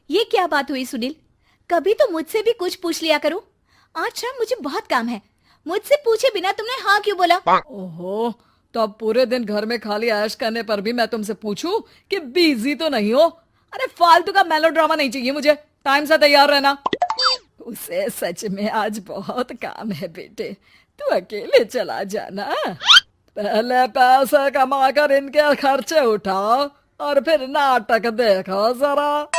ये क्या बात हुई सुनील? कभी तो मुझसे भी कुछ पूछ लिया करो। आज शाम मुझे बहुत काम है। मुझसे पूछे बिना तुमने हाँ क्यों बोला? ओहो, तो अब पूरे दिन घर में खाली ऐश करने पर भी मैं तुमसे पूछूं कि बिजी तो नहीं हो? अरे फालतू का मेलोड्रामा नहीं चाहिए मुझे। टाइम से तैयार रहना। उसे सच में आज बहुत काम है बेटे, तू अकेले चला जाना। पहले पैसे कमाकर इनके खर्चे उठाओ और फिर नाटक देखो जरा।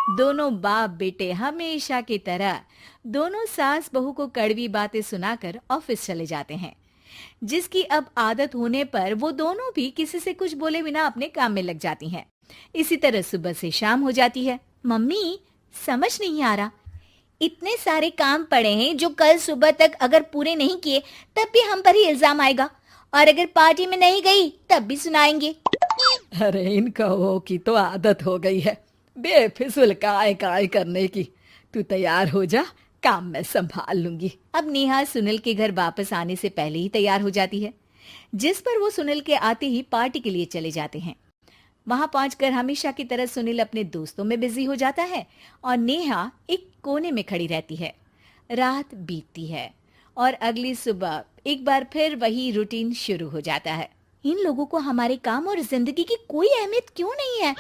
दोनों बाप बेटे हमेशा की तरह दोनों सास बहू को कड़वी बातें सुनाकर ऑफिस चले जाते हैं, जिसकी अब आदत होने पर वो दोनों भी किसी से कुछ बोले बिना अपने काम में लग जाती हैं। इसी तरह सुबह से शाम हो जाती है। मम्मी, समझ नहीं आ रहा, इतने सारे काम पड़े हैं जो कल सुबह तक अगर पूरे नहीं किए तब भी हम पर ही इल्जाम आएगा, और अगर पार्टी में नहीं गई तब भी सुनाएंगे। अरे इन कहो की तो आदत हो गई है बेफिजुल काय काय करने की। तू तैयार हो जा, काम मैं संभाल लूंगी। अब नेहा सुनील के घर वापस आने से पहले ही तैयार हो जाती है, जिस पर वो सुनील के आते ही पार्टी के लिए चले जाते हैं। वहां पहुंचकर हमेशा की तरह सुनील अपने दोस्तों में बिजी हो जाता है और नेहा एक कोने में खड़ी रहती है। रात बीतती है और अगली सुबह एक बार फिर वही रूटीन शुरू हो जाता है। इन लोगों को हमारे काम और जिंदगी की कोई अहमियत क्यों नहीं है?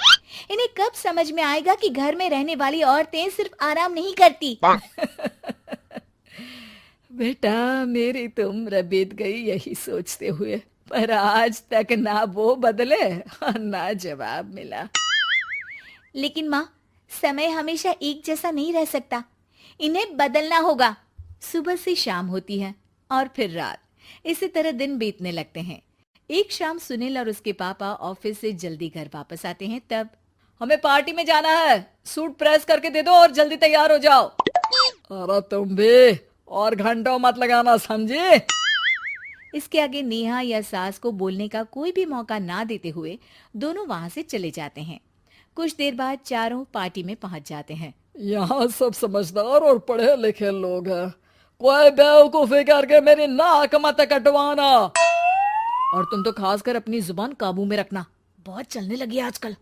इन्हें कब समझ में आएगा कि घर में रहने वाली औरतें सिर्फ आराम नहीं करती। बेटा मेरी तो उम्र बीत गई यही सोचते हुए, पर आज तक ना वो बदले और ना जवाब मिला। लेकिन माँ, समय हमेशा एक जैसा नहीं रह सकता, इन्हें बदलना होगा। सुबह से शाम होती है और फिर रात। इसी तरह दिन बीतने लगते हैं। एक शाम सुनील और उसके पापा ऑफिस से जल्दी घर वापस आते हैं। तब हमें पार्टी में जाना है, सूट प्रेस करके दे दो और जल्दी तैयार हो जाओ। अरे तुम भी और घंटों मत लगाना, समझे? इसके आगे नेहा या सास को बोलने का कोई भी मौका ना देते हुए दोनों वहां से चले जाते हैं। कुछ देर बाद चारों पार्टी में पहुंच जाते हैं। यहाँ सब समझदार और पढ़े लिखे लोग हैं, कोई बेवकूफी करके मेरी नाक मत कटवाना। और तुम तो खासकर अपनी जुबान काबू में रखना, बहुत चलने लगी है आजकल।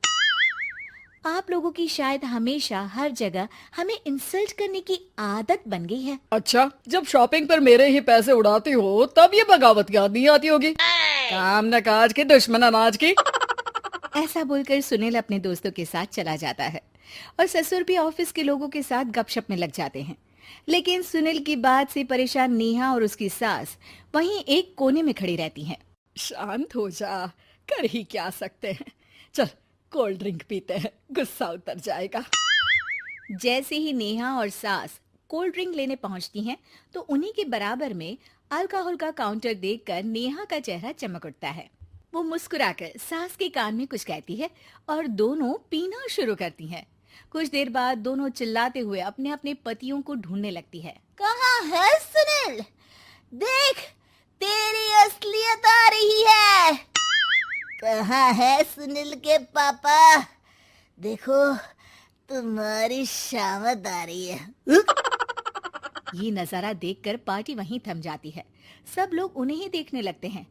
आप लोगों की शायद हमेशा हर जगह हमें इंसल्ट करने की आदत बन गई है। अच्छा, जब शॉपिंग पर मेरे ही पैसे उड़ाती हो तब ये बगावत याद नहीं आती होगी। काम न काज की, दुश्मन अनाज की। ऐसा बोलकर सुनील अपने दोस्तों के साथ चला जाता है और ससुर भी ऑफिस के लोगों के साथ गपशप में लग जाते हैं। लेकिन सुनील की बात से परेशान नेहा और उसकी सास वहीं एक कोने में खड़ी रहती हैं। शांत हो जा, कर ही क्या सकते हैं। चल कोल्ड ड्रिंक पीते हैं, गुस्सा उतर जाएगा। जैसे ही नेहा और सास कोल्ड ड्रिंक लेने पहुंचती हैं, तो उन्हीं के बराबर में अल्कोहल का काउंटर देखकर नेहा का चेहरा चमक उठता है। वो मुस्कुराकर सास के कान में कुछ कहती है और दोनों पीना शुरू करती हैं। कुछ देर बाद दोनों चिल्लाते हुए अपने अपने पतियों को ढूंढने लगती है। कहाँ है सुनील? देख, तेरी असलियत आ रही है। कहाँ है सुनील के पापा? देखो, तुम्हारी शामत आ रही है। ये नजारा देखकर पार्टी वहीं थम जाती है। सब लोग उन्हें ही देखने लगते हैं।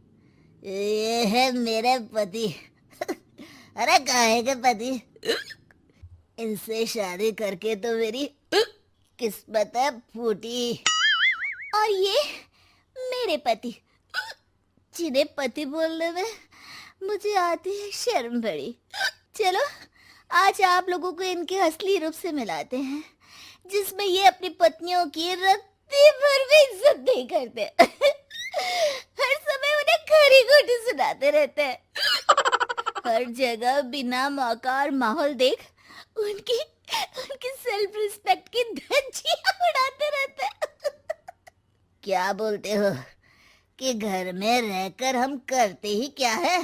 ये है मेरे पति। अरे काहे के पति? इनसे शादी करके तो मेरी किस्मत है फूटी। और ये मेरे पति, जिन्हें पति बोलने में मुझे आती है शर्म बड़ी। चलो आज आप लोगों को इनके असली रूप से मिलाते हैं, जिसमें ये अपनी पत्नियों की रत्ती भर भी इज्जत नहीं करते। हर समय उन्हें खरी खोटी सुनाते रहते हैं। हर जगह बिना मौका और माहौल देख उनकी उनकी सेल्फ रिस्पेक्ट की धज्जियां उड़ाते रहते हैं। क्या बोलते हो कि घर में रहकर हम करते ही क्या है?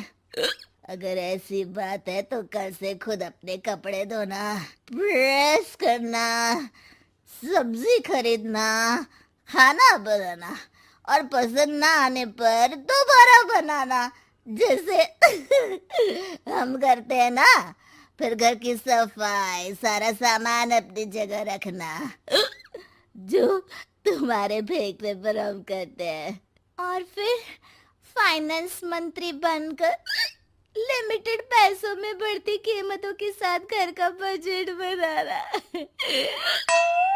अगर ऐसी बात है तो कल से खुद अपने कपड़े धोना, प्रेस करना, सब्जी खरीदना, खाना बनाना और पसंद ना आने पर दोबारा बनाना, जैसे हम करते हैं ना। फिर घर की सफाई, सारा सामान अपनी जगह रखना, जो तुम्हारे फेंकने पर हम करते हैं। और फिर फाइनेंस मंत्री बनकर लिमिटेड पैसों में बढ़ती कीमतों के साथ घर का बजट बनाना।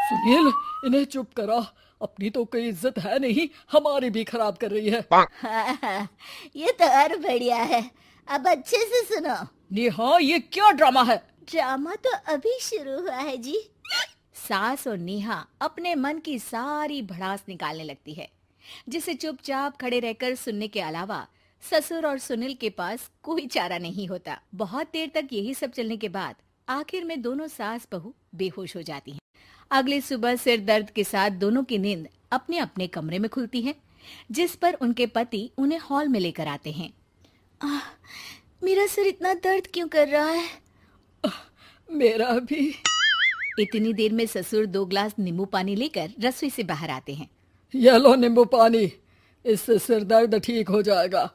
सुनील, इन्हें चुप करा। अपनी तो कोई इज्जत है नहीं, हमारी भी खराब कर रही है। हाँ, ये तो और बढ़िया है। अब अच्छे से सुनो। नेहा, ये क्या ड्रामा है? ड्रामा तो अभी शुरू हुआ है जी। सास और नेहा अपने मन की सारी भड़ास निकालने लगती है, जिसे चुपचाप खड़े रहकर सुनने के अलावा ससुर और सुनील के पास कोई चारा नहीं होता। बहुत देर तक यही सब चलने के बाद आखिर में दोनों सास बहू बेहोश हो जाती हैं। अगली सुबह सिर दर्द के साथ दोनों की नींद अपने अपने कमरे में खुलती है, जिस पर उनके पति उन्हें हॉल में लेकर आते हैं। मेरा सिर इतना दर्द क्यों कर रहा है? मेरा भी। इतनी देर में ससुर 2 गिलास नींबू पानी लेकर रसोई से बाहर आते हैं। ये लो नींबू पानी, इससे सिर दर्द ठीक हो जाएगा।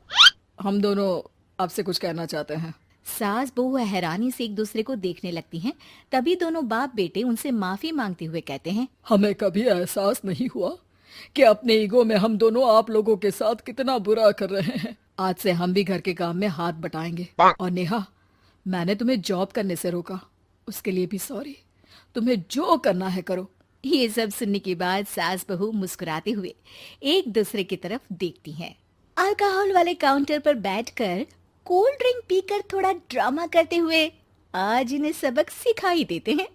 हम दोनों आपसे कुछ कहना चाहते हैं। सास बहू हैरानी से एक दूसरे को देखने लगती हैं। तभी दोनों बाप बेटे उनसे माफी मांगते हुए कहते हैं, हमें कभी एहसास नहीं हुआ कि अपने ईगो में हम दोनों आप लोगों के साथ कितना बुरा कर रहे हैं। आज से हम भी घर के काम में हाथ बटाएंगे। और नेहा, मैंने तुम्हें जॉब करने से रोका, उसके लिए भी सॉरी। तुम्हें जो करना है करो। ये सब सुनने के बाद सास बहू मुस्कुराते हुए एक दूसरे की तरफ देखती हैं। अल्कोहल वाले काउंटर पर बैठकर कोल्ड ड्रिंक पीकर थोड़ा ड्रामा करते हुए आज इन्हें सबक सिखा ही देते हैं।